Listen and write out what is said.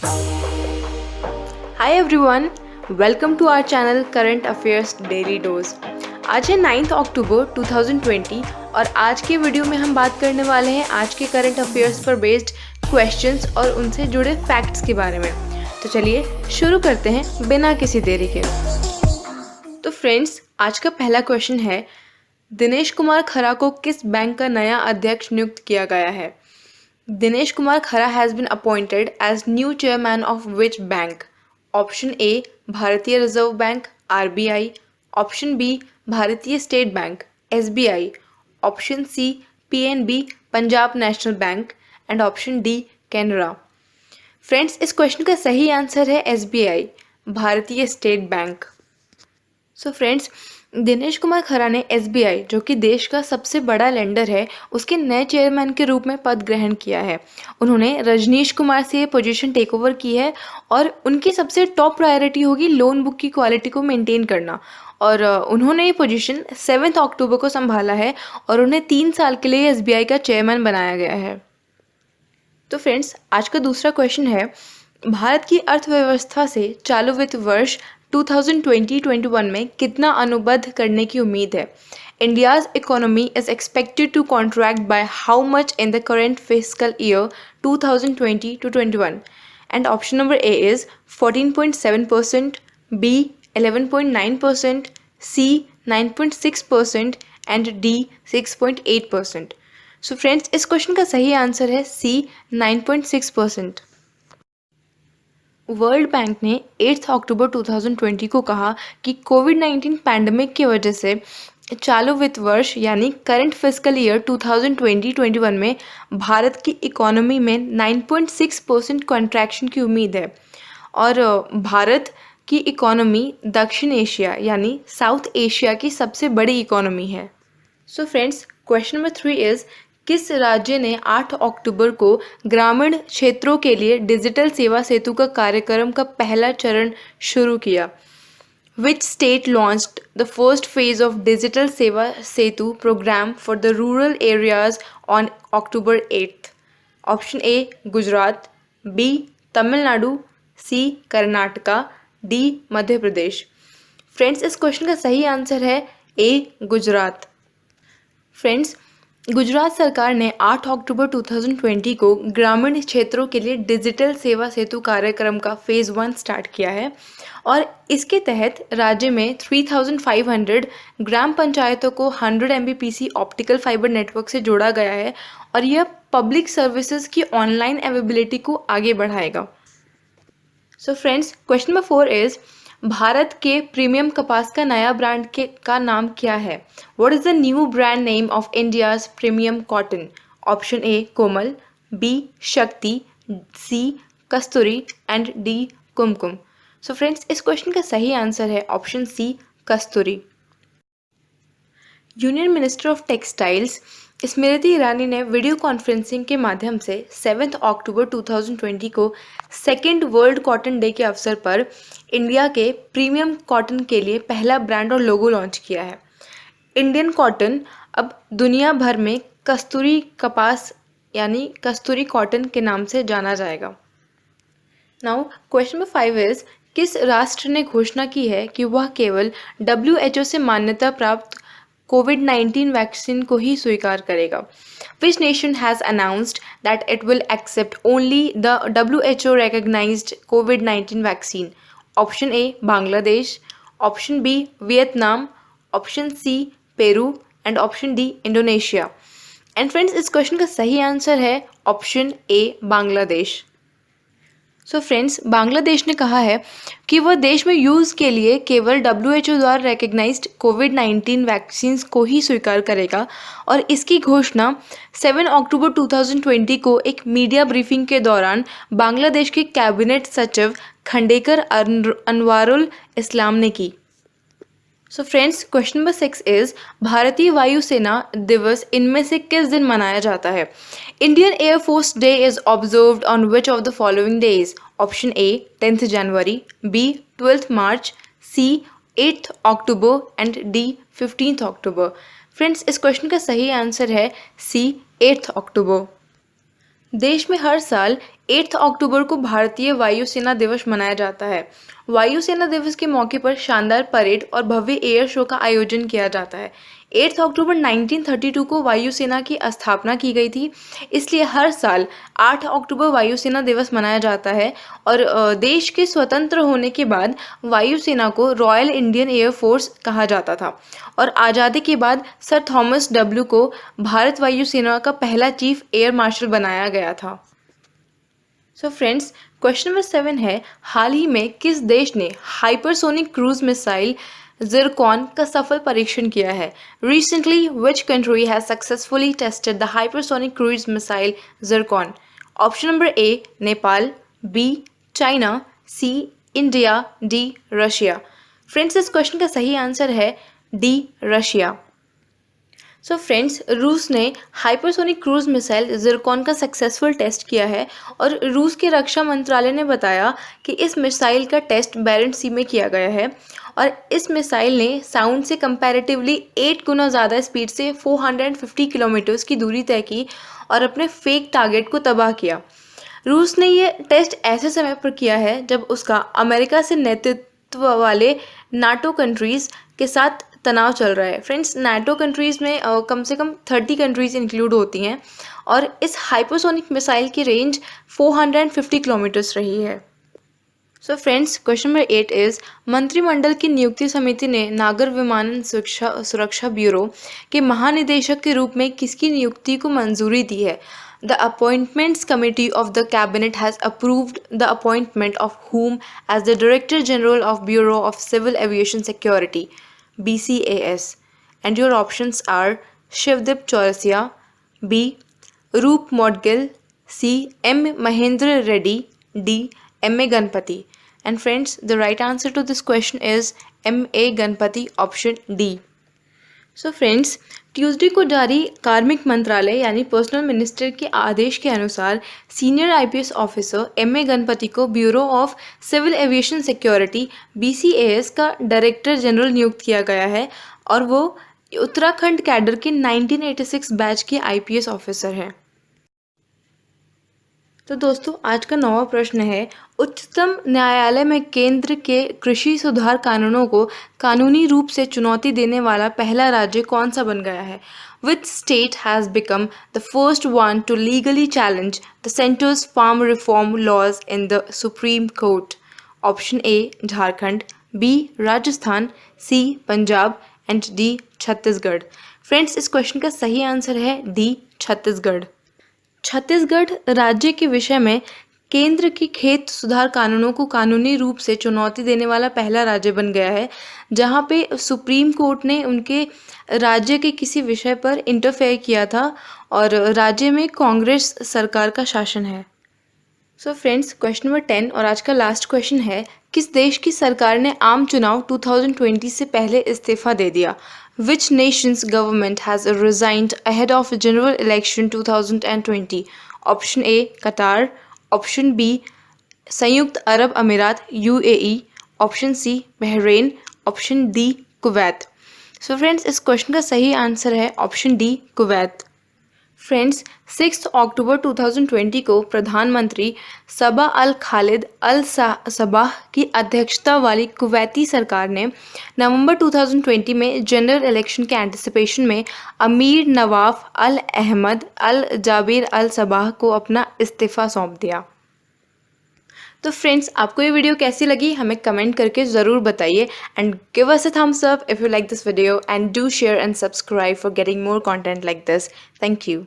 Hi everyone, welcome to our channel current affairs daily dose. आज है 9 अक्टूबर 2020 और आज के वीडियो में हम बात करने वाले हैं आज के करंट अफेयर्स पर बेस्ड क्वेश्चंस और उनसे जुड़े फैक्ट्स के बारे में। तो चलिए शुरू करते हैं बिना किसी देरी के। तो फ्रेंड्स, आज का पहला क्वेश्चन है, दिनेश कुमार खरा को किस बैंक का नया अध्यक्ष नियुक्त किया गया है? Dinesh Kumar Khara has been appointed as new chairman of which bank? Option A Bharatiya Reserve Bank RBI, Option B Bharatiya State Bank SBI, Option C PNB Punjab National Bank and Option D Canara। Friends, इस question का सही answer है SBI, भारतीय state bank. So friends, Dinesh Kumar खरा ने SBI, जो कि देश का सबसे बड़ा लेंडर है, उसके नए चेयरमैन के रूप में पद ग्रहण किया है। उन्होंने रजनीश कुमार से ये पोजीशन टेक ओवर की है और उनकी सबसे टॉप प्रायोरिटी होगी लोन बुक की क्वालिटी को मेंटेन करना। और उन्होंने ये पोजीशन 7 अक्टूबर को संभाला है और उन्हें 3 साल के लिए SBI का चेयरमैन बनाया गया है। तो फ्रेंड्स, आज का दूसरा क्वेश्चन है, भारत की अर्थव्यवस्था से चालू वित्त वर्ष 2020-21 में कितना अनुबद्ध करने की उम्मीद है? India's economy is expected to contract by how much in the current fiscal year 2020-21? And option number A is 14.7%, B 11.9%, C 9.6% and D 6.8%. So friends, इस क्वेश्चन का सही आंसर है C 9.6%। वर्ल्ड बैंक ने 8 अक्टूबर 2020 को कहा कि कोविड-19 पैंडमिक की वजह से चालू वित्त वर्ष यानी करंट फिस्कल ईयर 2020-21 में भारत की इकोनॉमी में 9.6% कॉन्ट्रैक्शन की उम्मीद है। और भारत की इकोनॉमी दक्षिण एशिया यानी साउथ एशिया की सबसे बड़ी इकोनॉमी है। So friends, question number 3 is, किस राज्य ने 8 अक्टूबर को ग्रामीण क्षेत्रों के लिए डिजिटल सेवा सेतु का कार्यक्रम का पहला चरण शुरू किया? Which state launched the first phase of digital सेवा सेतु program for the rural areas on October 8th? Option A Gujarat, B Tamil Nadu, C Karnataka, D Madhya Pradesh. Friends, इस क्वेश्चन का सही आंसर है A गुजरात। फ्रेंड्स, गुजरात सरकार ने 8 अक्टूबर 2020 को ग्रामीण क्षेत्रों के लिए डिजिटल सेवा सेतु कार्यक्रम का फेज़ 1 स्टार्ट किया है और इसके तहत राज्य में 3500 ग्राम पंचायतों को 100 Mbps ऑप्टिकल फाइबर नेटवर्क से जोड़ा गया है और यह पब्लिक सर्विसेज की ऑनलाइन अवेलेबिलिटी को आगे बढ़ाएगा। So friends, question number 4 is, Bharat के प्रीमियम कपास का नया ब्रांड का नाम क्या है? What is the new brand name of India's premium cotton? Option A Komal, B Shakti, C Kasturi and D Kumkum. So friends, इस क्वेश्चन का सही आंसर है option C Kasturi. Union minister of textiles Smriti Irani ने वीडियो कॉन्फ्रेंसिंग के माध्यम से 7 अक्टूबर 2020 को सेकेंड वर्ल्ड कॉटन डे के अवसर पर इंडिया के प्रीमियम कॉटन के लिए पहला ब्रांड और लोगो लॉन्च किया है। इंडियन कॉटन अब दुनिया भर में कस्तूरी कपास यानी कस्तूरी कॉटन के नाम से जाना जाएगा। नाउ क्वेश्चन नंबर 5 इज़, किस राष्ट्र ने घोषणा की है कि वह केवल WHO से मान्यता प्राप्त कोविड-19 वैक्सीन को ही स्वीकार करेगा? Which nation has announced that it will accept only the WHO recognized COVID-19 vaccine? Option A Bangladesh, Option B Vietnam, Option C Peru and Option D Indonesia. And friends, इस क्वेश्चन का सही answer है option A Bangladesh. So friends, Bangladesh ने कहा है कि वह देश में यूज़ के लिए केवल WHO द्वारा रिकग्नाइज्ड कोविड-19 वैक्सीन्स को ही स्वीकार करेगा और इसकी घोषणा 7 अक्टूबर 2020 को एक मीडिया ब्रीफिंग के दौरान बांग्लादेश के कैबिनेट सचिव खंडेकर अनवारुल इस्लाम ने की। So friends, question number 6 is, भारतीय वायुसेना दिवस इनमें से किस दिन मनाया जाता है? Indian air force day is observed on which of the following days? Option A 10th January, B 12th March, C 8th October and D 15th October. Friends, इस क्वेश्चन का सही आंसर है सी 8th अक्टूबर। देश में हर साल 8 अक्टूबर को भारतीय वायुसेना दिवस मनाया जाता है। वायुसेना दिवस के मौके पर शानदार परेड और भव्य एयर शो का आयोजन किया जाता है। 8 अक्टूबर 1932 को वायुसेना की स्थापना की गई थी, इसलिए हर साल 8 अक्टूबर वायुसेना दिवस मनाया जाता है। और देश के स्वतंत्र होने के बाद वायुसेना को रॉयल इंडियन एयर फोर्स कहा जाता था और आज़ादी के बाद सर थॉमस डब्ल्यू को भारत वायुसेना का पहला चीफ एयर मार्शल बनाया गया था। सो फ्रेंड्स, क्वेश्चन नंबर 7 है, हाल ही में किस देश ने हाइपरसोनिक क्रूज मिसाइल जिरकॉन का सफल परीक्षण किया है? Recently which country has successfully tested the hypersonic cruise missile Zircon? Option number A Nepal, B China, C India, D Russia. Friends, इस क्वेश्चन का सही आंसर है डी रशिया। सो फ्रेंड्स, रूस ने हाइपरसोनिक क्रूज मिसाइल जिरकॉन का successful test किया है और रूस के रक्षा मंत्रालय ने बताया कि इस मिसाइल का टेस्ट बैरेंट सी में किया गया है और इस मिसाइल ने साउंड से कंपैरेटिवली 8 गुना ज़्यादा स्पीड से 450 किलोमीटर्स की दूरी तय की और अपने फेक टारगेट को तबाह किया। रूस ने ये टेस्ट ऐसे समय पर किया है जब उसका अमेरिका से नेतृत्व वाले नाटो कंट्रीज़ के साथ तनाव चल रहा है। फ्रेंड्स, नाटो कंट्रीज़ में कम से कम 30 कंट्रीज़ इंक्लूड होती हैं और इस हाइपरसोनिक मिसाइल की रेंज 450 किलोमीटर्स रही है। So friends, question number 8 is, मंत्रिमंडल की नियुक्ति समिति ने नागर विमानन सुरक्षा ब्यूरो के महानिदेशक के रूप में किसकी नियुक्ति को मंजूरी दी है? The appointments committee of the cabinet has approved the appointment of whom as the director general of bureau of civil aviation security BCAS, and your options are Shivdip Chaurasia, B. Roop Modgil, C. M. Mahendra Reddy, D. M.A. Ganpati. And friends, the right answer to this question is M.A. Ganpati, option D. So friends, Tuesday को जारी कार्मिक मंत्रालय यानी personal minister के आदेश के अनुसार senior IPS officer M.A. Ganapathy को bureau of civil aviation security BCAS का डायरेक्टर जनरल नियुक्त किया गया है और वो उत्तराखंड कैडर के 1986 बैच के IPS ऑफिसर हैं। तो दोस्तों, आज का 9वां प्रश्न है, उच्चतम न्यायालय में केंद्र के कृषि सुधार कानूनों को कानूनी रूप से चुनौती देने वाला पहला राज्य कौन सा बन गया है? Which state has become the first one to legally challenge the center's farm reform laws in the Supreme Court? Option A Jharkhand, B Rajasthan, C Punjab and D Chhattisgarh. Friends, इस क्वेश्चन का सही आंसर है D छत्तीसगढ़। छत्तीसगढ़ राज्य के विषय में केंद्र के खेत सुधार कानूनों को कानूनी रूप से चुनौती देने वाला पहला राज्य बन गया है, जहां पे सुप्रीम कोर्ट ने उनके राज्य के किसी विषय पर इंटरफेयर किया था और राज्य में कांग्रेस सरकार का शासन है। सो फ्रेंड्स, क्वेश्चन नंबर 10 और आज का लास्ट क्वेश्चन है, किस देश की सरकार ने आम चुनाव 2020 से पहले इस्तीफा दे दिया? Which nation's government has resigned ahead of general election 2020? Option A कतार, ऑप्शन B संयुक्त अरब अमीरात UAE, option C Bahrain, option D Kuwait. सो फ्रेंड्स, इस क्वेश्चन का सही आंसर है ऑप्शन D कुवैत। फ्रेंड्स, 6 अक्टूबर 2020 को प्रधानमंत्री सबा अल खालिद अल सबाह की अध्यक्षता वाली कुवैती सरकार ने नवंबर 2020 में जनरल इलेक्शन के एंटिसिपेशन में अमीर नवाफ अल अहमद अल जाबिर अल सबाह को अपना इस्तीफ़ा सौंप दिया। तो फ्रेंड्स, आपको ये वीडियो कैसी लगी हमें कमेंट करके ज़रूर बताइए and give us a thumbs up if you like this video and do share and subscribe for getting more content like this. Thank you.